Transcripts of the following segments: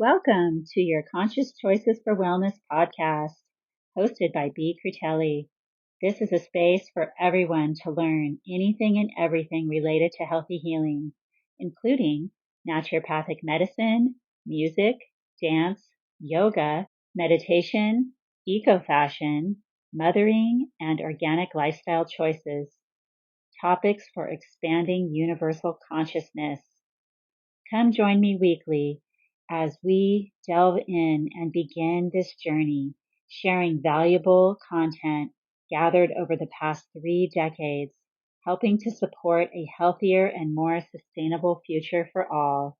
welcome to your Conscious Choices for Wellness podcast, hosted by B. Crutelli. This is a space for everyone to learn anything and everything related to healthy healing, including naturopathic medicine, music, dance, yoga, meditation, eco-fashion, mothering, and organic lifestyle choices. Topics for expanding universal consciousness. Come join me weekly as we delve in and begin this journey, sharing valuable content gathered over the past 3 decades, helping to support a healthier and more sustainable future for all.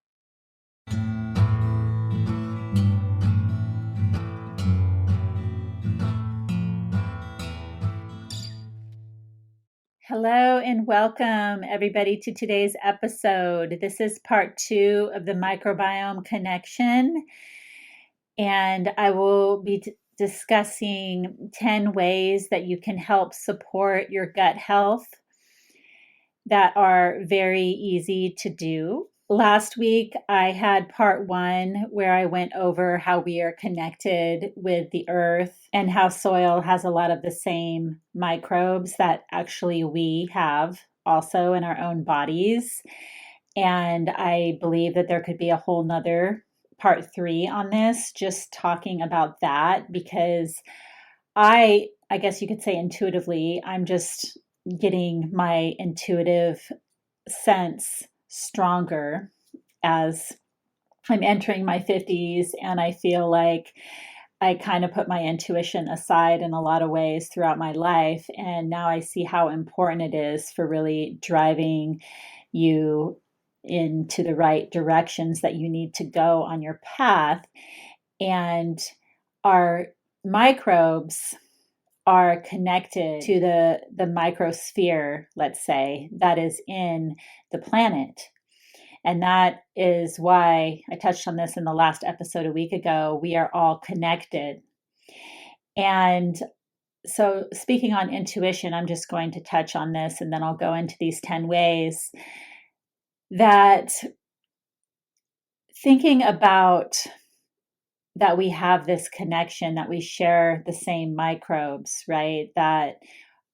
Hello and welcome everybody to today's episode. This is part 2 of the microbiome connection, and I will be discussing 10 ways that you can help support your gut health that are very easy to do. Last week, I had part 1 where I went over how we are connected with the earth and how soil has a lot of the same microbes that actually we have also in our own bodies. And I believe that there could be a whole nother part 3 on this, just talking about that, because I guess you could say intuitively, I'm just getting my intuitive sense stronger as I'm entering my 50s, and I feel like I kind of put my intuition aside in a lot of ways throughout my life, and now I see how important it is for really driving you into the right directions that you need to go on your path. And our microbes are connected to the microsphere, let's say, that is in the planet. And that is why I touched on this in the last episode a week ago. We are all connected. And so, speaking on intuition, I'm just going to touch on this and then I'll go into these 10 ways that thinking about that we have this connection, that we share the same microbes, right? That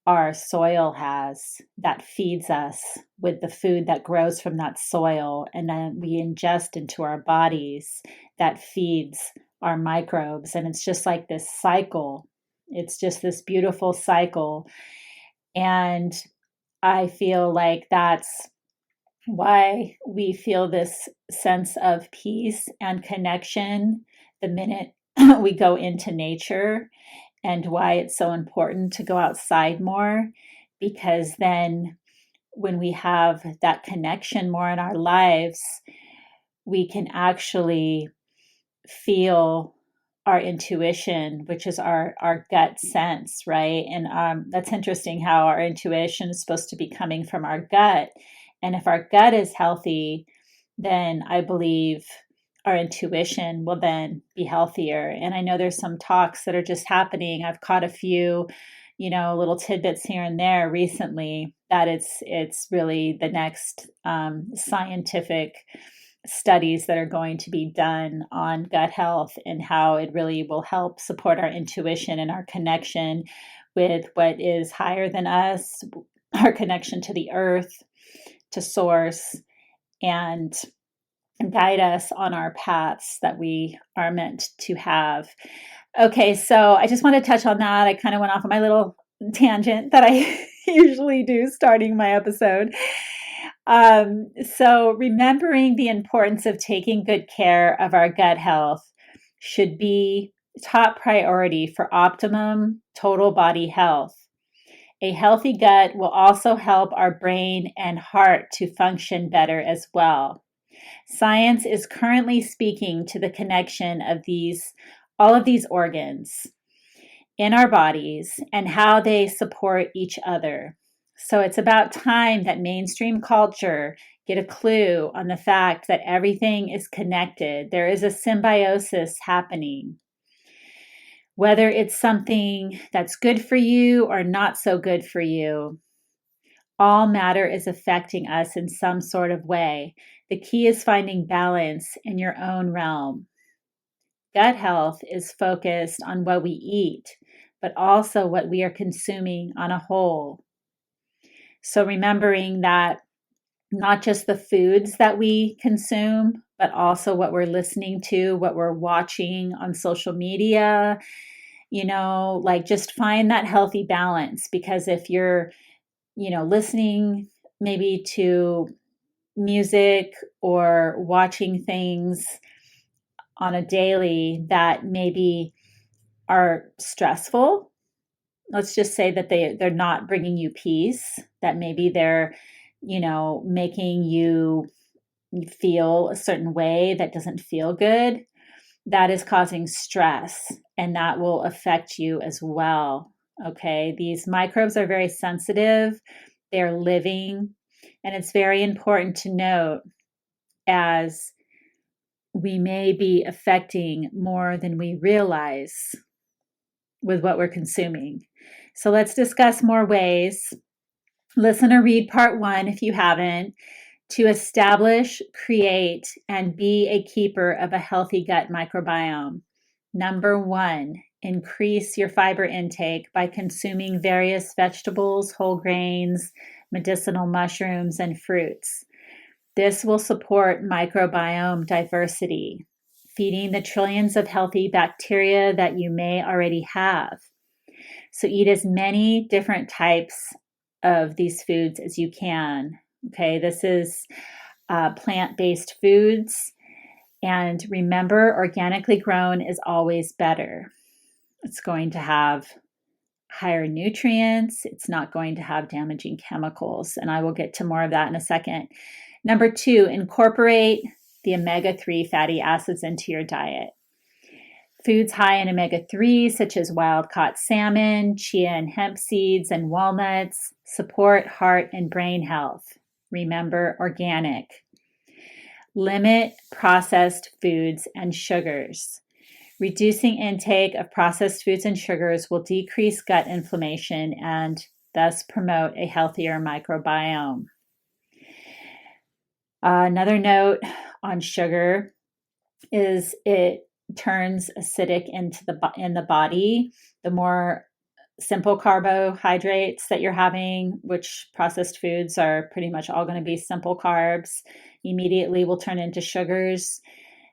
our soil has, that feeds us with the food that grows from that soil, and then we ingest into our bodies that feeds our microbes. And it's just like this cycle. It's just this beautiful cycle. And I feel like that's why we feel this sense of peace and connection the minute we go into nature, and why it's so important to go outside more, because then when we have that connection more in our lives, we can actually feel our intuition, which is our gut sense, right? And that's interesting how our intuition is supposed to be coming from our gut. And if our gut is healthy, then I believe our intuition will then be healthier. And I know there's some talks that are just happening. I've caught a few, little tidbits here and there recently that it's really the next scientific studies that are going to be done on gut health and how it really will help support our intuition and our connection with what is higher than us, our connection to the earth, to source, and guide us on our paths that we are meant to have. Okay, so I just want to touch on that. I kind of went off on my little tangent that I usually do starting my episode. So remembering the importance of taking good care of our gut health should be top priority for optimum total body health. A healthy gut will also help our brain and heart to function better as well. Science is currently speaking to the connection of all of these organs in our bodies and how they support each other. So it's about time that mainstream culture get a clue on the fact that everything is connected. There is a symbiosis happening. Whether it's something that's good for you or not so good for you, all matter is affecting us in some sort of way. The key is finding balance in your own realm. Gut health is focused on what we eat, but also what we are consuming on a whole. So remembering that not just the foods that we consume, but also what we're listening to, what we're watching on social media, like just find that healthy balance. Because if you're, listening maybe to music or watching things on a daily that maybe are stressful, let's just say that they're not bringing you peace, that maybe they're, making you feel a certain way that doesn't feel good, that is causing stress and that will affect you as well. Okay. These microbes are very sensitive, they're living, and it's very important to note as we may be affecting more than we realize with what we're consuming. So let's discuss more ways. Listen or read part 1 if you haven't, to establish, create, and be a keeper of a healthy gut microbiome. Number 1, increase your fiber intake by consuming various vegetables, whole grains, medicinal mushrooms, and fruits. This will support microbiome diversity, feeding the trillions of healthy bacteria that you may already have. So eat as many different types of these foods as you can. Okay, this is plant-based foods. And remember, organically grown is always better. It's going to have higher nutrients. It's not going to have damaging chemicals. And I will get to more of that in a second. Number 2, incorporate the omega-3 fatty acids into your diet. Foods high in omega-3, such as wild-caught salmon, chia and hemp seeds, and walnuts, support heart and brain health. Remember, organic. Limit processed foods and sugars. Reducing intake of processed foods and sugars will decrease gut inflammation and thus promote a healthier microbiome. Another note on sugar is it turns acidic in the body. The more simple carbohydrates that you're having, which processed foods are pretty much all going to be simple carbs, immediately will turn into sugars.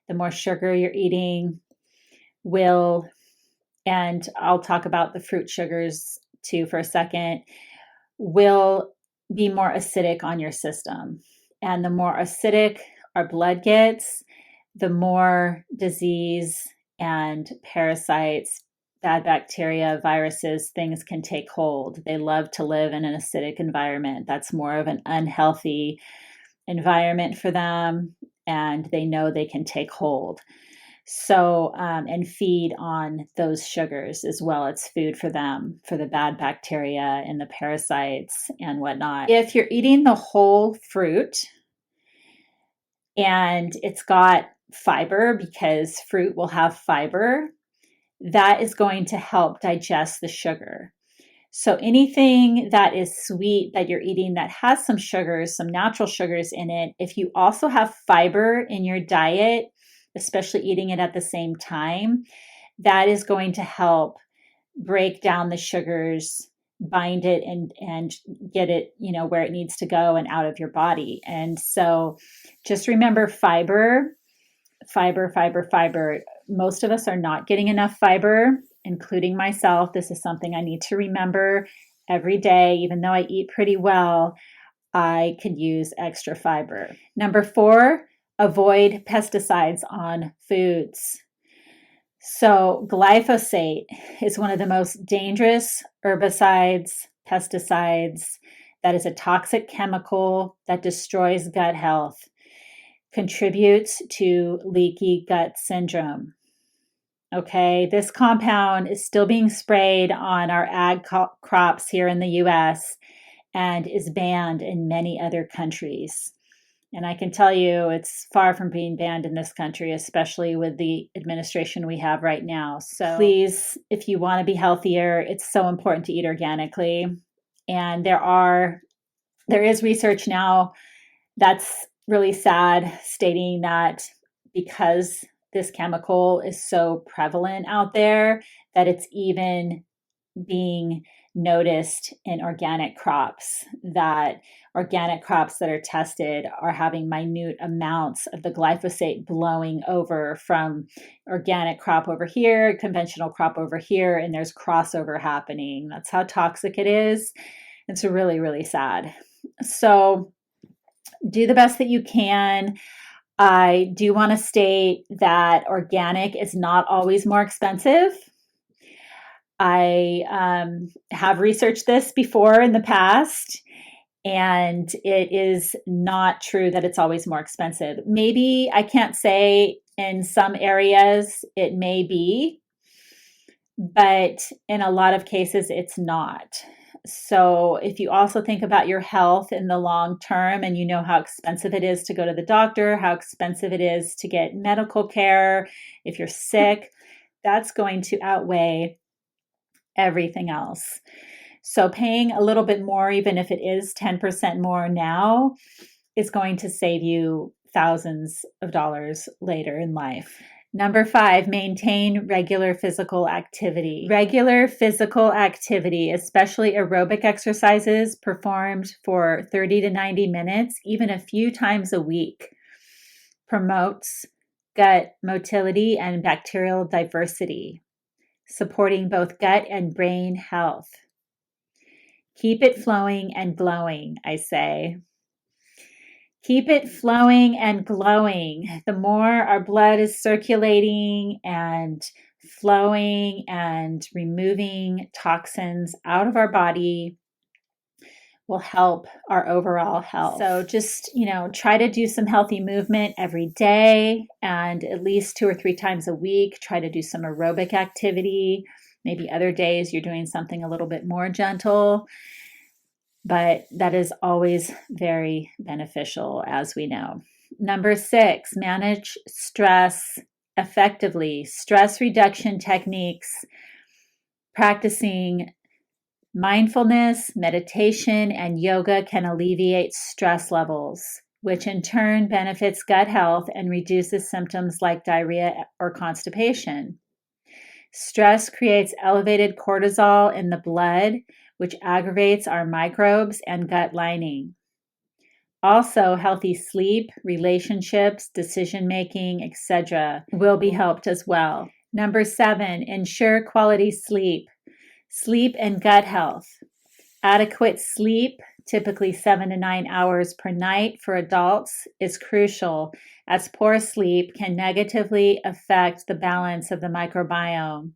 The more sugar you're eating will, and I'll talk about the fruit sugars too for a second, will be more acidic on your system. And the more acidic our blood gets, the more disease and parasites, bad bacteria, viruses, things can take hold. They love to live in an acidic environment. That's more of an unhealthy environment for them, and they know they can take hold. So, and feed on those sugars as well. It's food for them, for the bad bacteria and the parasites and whatnot. If you're eating the whole fruit and it's got fiber, because fruit will have fiber, that is going to help digest the sugar. So anything that is sweet that you're eating that has some sugars, some natural sugars in it, if you also have fiber in your diet, especially eating it at the same time, that is going to help break down the sugars, bind it and get it, where it needs to go and out of your body. And so just remember fiber. Most of us are not getting enough fiber, including myself. This is something I need to remember every day. Even though I eat pretty well, I could use extra fiber. Number 4, avoid pesticides on foods. So glyphosate is one of the most dangerous herbicides, pesticides, that is a toxic chemical that destroys gut health, contributes to leaky gut syndrome. Okay, this compound is still being sprayed on our ag crops here in the US and is banned in many other countries. And I can tell you it's far from being banned in this country, especially with the administration we have right now. So please, if you want to be healthier, it's so important to eat organically. And there is research now that's really sad, stating that because this chemical is so prevalent out there that it's even being noticed in organic crops, that organic crops that are tested are having minute amounts of the glyphosate blowing over from organic crop over here, conventional crop over here, and there's crossover happening. That's how toxic it is. It's really, really sad. So do the best that you can. I do want to state that organic is not always more expensive. I have researched this before in the past, and it is not true that it's always more expensive. Maybe, I can't say, in some areas it may be, but in a lot of cases it's not. So if you also think about your health in the long term, and you know how expensive it is to go to the doctor, how expensive it is to get medical care if you're sick, that's going to outweigh everything else. So paying a little bit more, even if it is 10% more now, is going to save you thousands of dollars later in life. Number 5, maintain regular physical activity. Regular physical activity, especially aerobic exercises performed for 30 to 90 minutes, even a few times a week, promotes gut motility and bacterial diversity, supporting both gut and brain health. Keep it flowing and glowing, I say. Keep it flowing and glowing. The more our blood is circulating and flowing and removing toxins out of our body will help our overall health. So just, try to do some healthy movement every day, and at least 2 or 3 times a week. Try to do some aerobic activity. Maybe other days you're doing something a little bit more gentle. But that is always very beneficial, as we know. Number 6, manage stress effectively. Stress reduction techniques, practicing mindfulness, meditation, and yoga can alleviate stress levels, which in turn benefits gut health and reduces symptoms like diarrhea or constipation. Stress creates elevated cortisol in the blood, which aggravates our microbes and gut lining. Also, healthy sleep, relationships, decision-making, etc. will be helped as well. Number 7, ensure quality sleep. Sleep and gut health. Adequate sleep, typically 7 to 9 hours per night for adults, is crucial, as poor sleep can negatively affect the balance of the microbiome.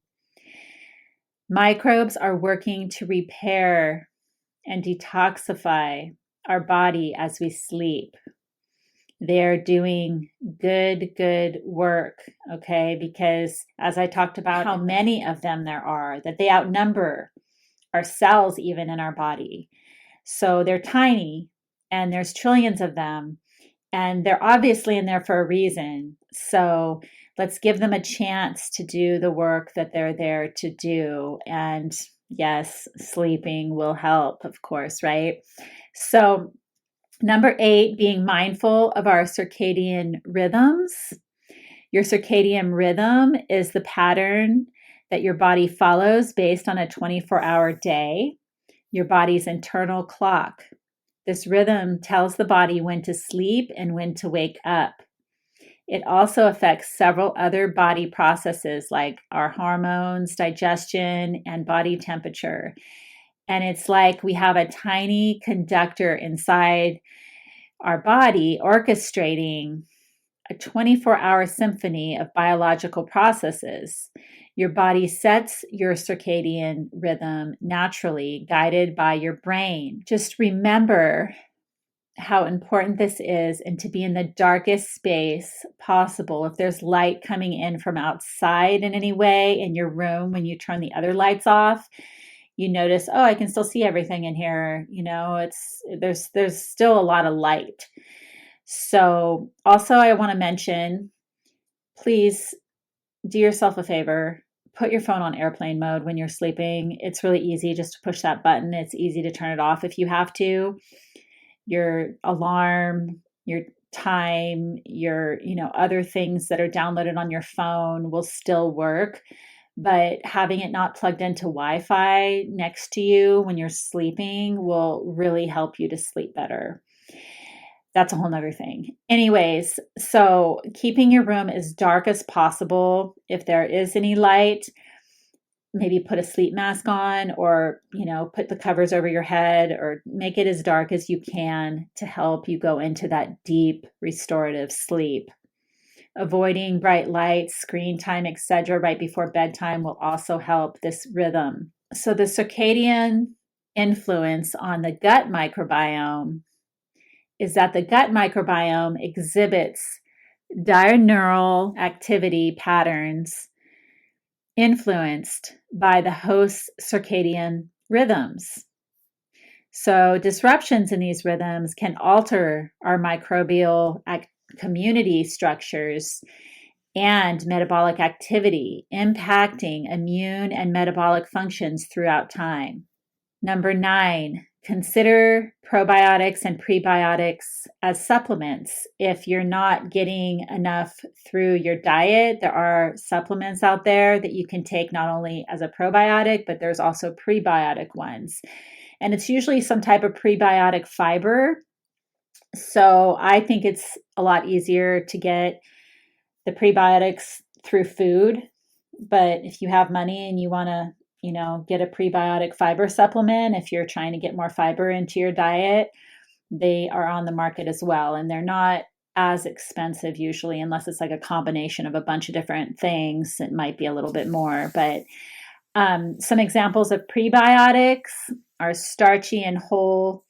Microbes are working to repair and detoxify our body as we sleep. They're doing good work, okay? Because as I talked about how many of them there are, that they outnumber our cells even in our body. So they're tiny, and there's trillions of them, and they're obviously in there for a reason. So let's give them a chance to do the work that they're there to do. And yes, sleeping will help, of course, right? So number 8, being mindful of our circadian rhythms. Your circadian rhythm is the pattern that your body follows based on a 24-hour day, your body's internal clock. This rhythm tells the body when to sleep and when to wake up. It also affects several other body processes like our hormones, digestion, and body temperature. And it's like we have a tiny conductor inside our body orchestrating a 24-hour symphony of biological processes. Your body sets your circadian rhythm naturally, guided by your brain. Just remember how important this is, and to be in the darkest space possible. If there's light coming in from outside in any way in your room, when you turn the other lights off, you notice, oh, I can still see everything in here. There's still a lot of light. So also I want to mention, please do yourself a favor. Put your phone on airplane mode when you're sleeping. It's really easy just to push that button. It's easy to turn it off if you have to. Your alarm, your time, your, other things that are downloaded on your phone will still work, but having it not plugged into Wi-Fi next to you when you're sleeping will really help you to sleep better. That's a whole nother thing. Anyways, so keeping your room as dark as possible. If there is any light, maybe put a sleep mask on, or, put the covers over your head, or make it as dark as you can to help you go into that deep restorative sleep. Avoiding bright lights, screen time, etc. right before bedtime will also help this rhythm. So the circadian influence on the gut microbiome is that the gut microbiome exhibits diurnal activity patterns influenced by the host's circadian rhythms. So disruptions in these rhythms can alter our microbial community structures and metabolic activity, impacting immune and metabolic functions throughout time. Number 9, consider probiotics and prebiotics as supplements. If you're not getting enough through your diet, there are supplements out there that you can take not only as a probiotic, but there's also prebiotic ones. And it's usually some type of prebiotic fiber. So I think it's a lot easier to get the prebiotics through food. But if you have money and you want to get a prebiotic fiber supplement, if you're trying to get more fiber into your diet, they are on the market as well. And they're not as expensive usually, unless it's like a combination of a bunch of different things. It might be a little bit more. But some examples of prebiotics are starchy and whole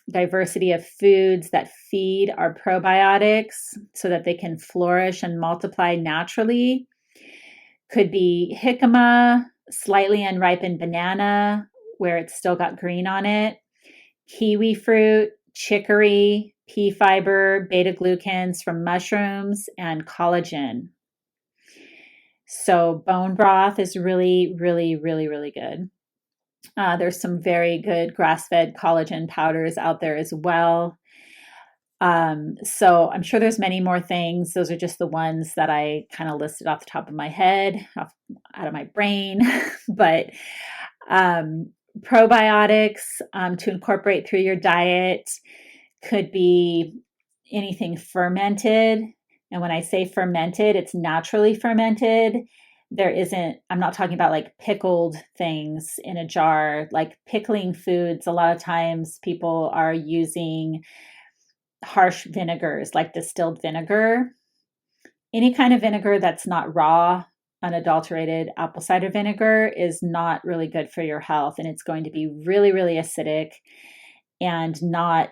diversity of foods that feed our probiotics so that they can flourish and multiply naturally. Could be jicama, slightly unripened banana, where it's still got green on it, kiwi fruit, chicory, pea fiber, beta glucans from mushrooms, and collagen. So bone broth is really, really, really, really good. There's some very good grass-fed collagen powders out there as well. So I'm sure there's many more things. Those are just the ones that I kind of listed off the top of my head, out of my brain. But probiotics to incorporate through your diet could be anything fermented. And when I say fermented, it's naturally fermented. I'm not talking about like pickled things in a jar, like pickling foods. A lot of times people are using harsh vinegars, like distilled vinegar. Any kind of vinegar that's not raw, unadulterated apple cider vinegar is not really good for your health. And it's going to be really, really acidic and not,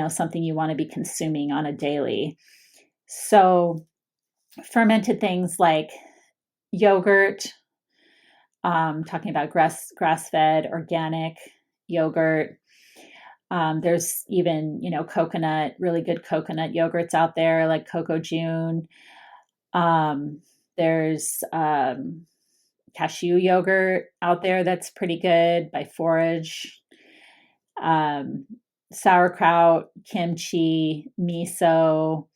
something you want to be consuming on a daily. So fermented things like yogurt, talking about grass-fed organic yogurt. There's even, coconut, really good coconut yogurts out there like Coco June. There's cashew yogurt out there that's pretty good by Forage. Sauerkraut, kimchi, miso,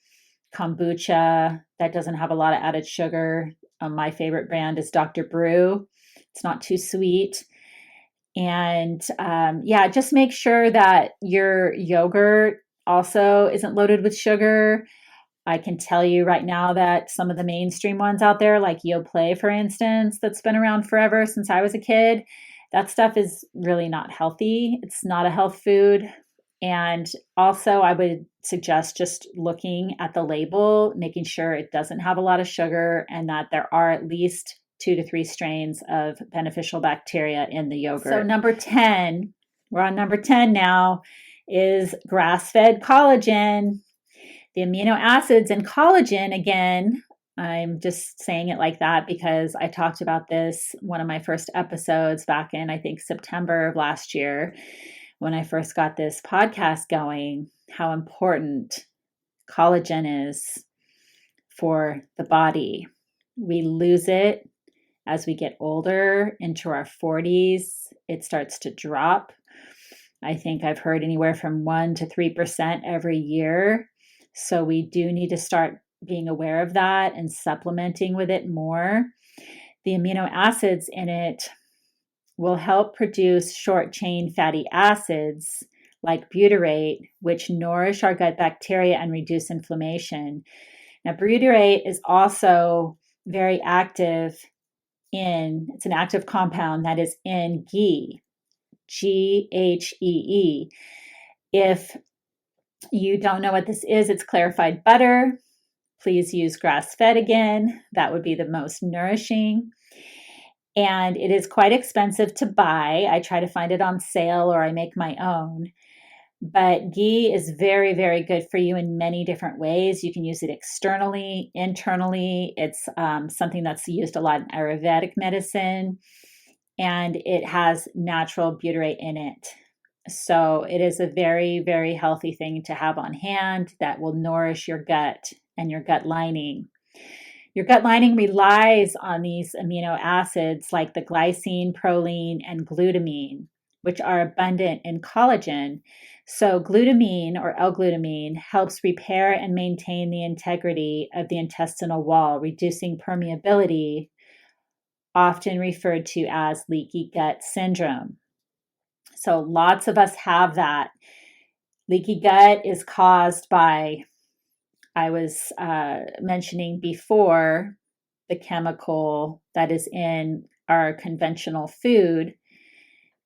kombucha that doesn't have a lot of added sugar. My favorite brand is Dr. Brew. It's not too sweet. And just make sure that your yogurt also isn't loaded with sugar. I can tell you right now that some of the mainstream ones out there, like Yoplait, for instance, that's been around forever since I was a kid, that stuff is really not healthy. It's not a health food. And also, I would suggest just looking at the label, making sure it doesn't have a lot of sugar and that there are at least 2 to 3 strains of beneficial bacteria in the yogurt. So number 10, we're on number 10 now, is grass-fed collagen. The amino acids in collagen, again, I'm just saying it like that because I talked about this one of my first episodes back in, I think, September of last year when I first got this podcast going, how important collagen is for the body. We lose it as we get older into our 40s. It starts to drop. I think I've heard anywhere from 1% to 3% every year. So we do need to start being aware of that and supplementing with it more. The amino acids in it will help produce short chain fatty acids like butyrate, which nourish our gut bacteria and reduce inflammation. Now, butyrate is also very active it's an active compound that is in ghee, GHEE. If you don't know what this is, it's clarified butter. Please use grass-fed again. That would be the most nourishing. And it is quite expensive to buy. I try to find it on sale or I make my own. But ghee is very, very good for you in many different ways. You can use it externally, internally. It's something that's used a lot in Ayurvedic medicine, and it has natural butyrate in it. So it is a very, very healthy thing to have on hand that will nourish your gut and your gut lining. Your gut lining relies on these amino acids like the glycine, proline, and glutamine, which are abundant in collagen. So glutamine or L-glutamine helps repair and maintain the integrity of the intestinal wall, reducing permeability, often referred to as leaky gut syndrome. So lots of us have that. Leaky gut is caused by, I was mentioning before, the chemical that is in our conventional food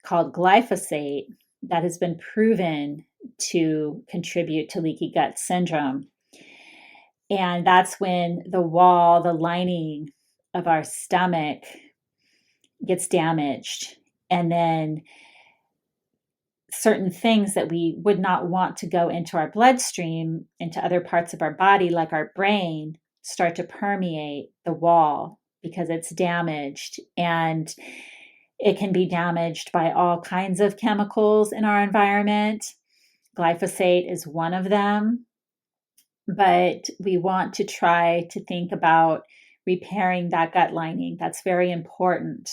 called glyphosate that has been proven to contribute to leaky gut syndrome. And that's when the wall, the lining of our stomach gets damaged. And then certain things that we would not want to go into our bloodstream, into other parts of our body, like our brain, start to permeate the wall because it's damaged. And it can be damaged by all kinds of chemicals in our environment. Glyphosate is one of them. But we want to try to think about repairing that gut lining. That's very important.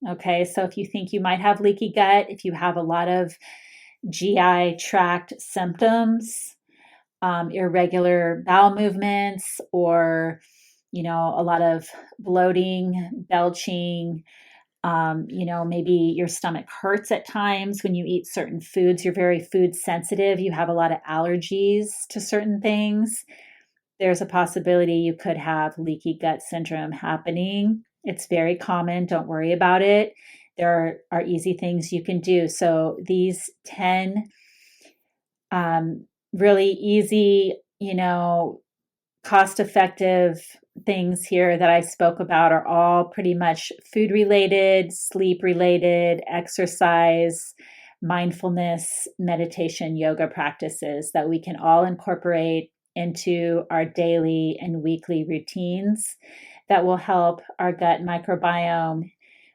Okay, so if you think you might have leaky gut, if you have a lot of GI tract symptoms, irregular bowel movements, or a lot of bloating, belching, maybe your stomach hurts at times when you eat certain foods, you're very food sensitive, you have a lot of allergies to certain things, there's a possibility you could have leaky gut syndrome happening. It's very common. Don't worry about it. There are easy things you can do. So these 10 really easy, cost-effective things here that I spoke about are all pretty much food related, sleep related, exercise, mindfulness, meditation, yoga practices that we can all incorporate into our daily and weekly routines that will help our gut microbiome,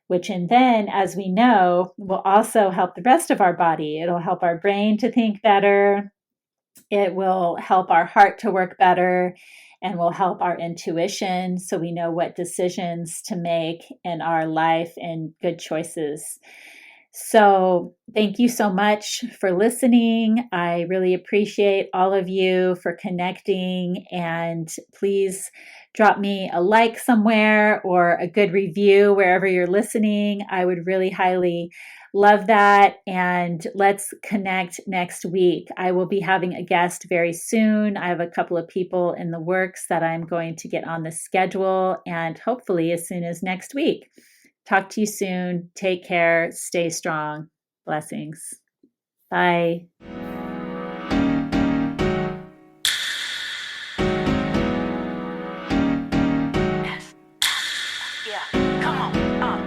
which and then, as we know, will also help the rest of our body. It'll help our brain to think better. It will help our heart to work better and will help our intuition so we know what decisions to make in our life and good choices. So thank you so much for listening. I really appreciate all of you for connecting, and please drop me a like somewhere or a good review wherever you're listening. I would really highly love that. And let's connect next week. I will be having a guest very soon. I have a couple of people in the works that I'm going to get on the schedule, and hopefully as soon as next week. Talk to you soon. Take care. Stay strong. Blessings. Bye.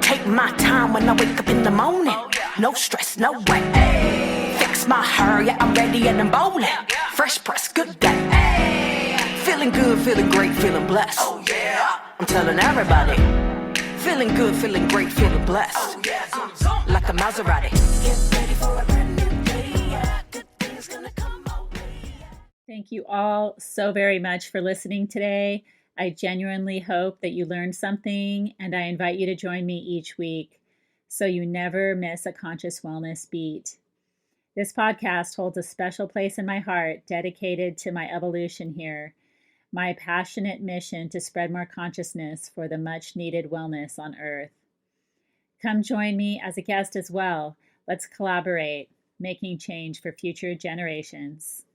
Take my time when I wake up in the morning. No stress, no way. Fix my hair, yeah, I'm ready and I'm bowling. Fresh press, good day. Feeling good, feeling great, feeling blessed. I'm telling everybody. Feeling good, feeling great, feeling blessed. Like a Maserati. Get ready for a brand new day. Yeah, good things gonna come my way. Thank you all so very much for listening today. I genuinely hope that you learned something, and I invite you to join me each week so you never miss a conscious wellness beat. This podcast holds a special place in my heart dedicated to my evolution here, my passionate mission to spread more consciousness for the much needed wellness on Earth. Come join me as a guest as well. Let's collaborate, making change for future generations.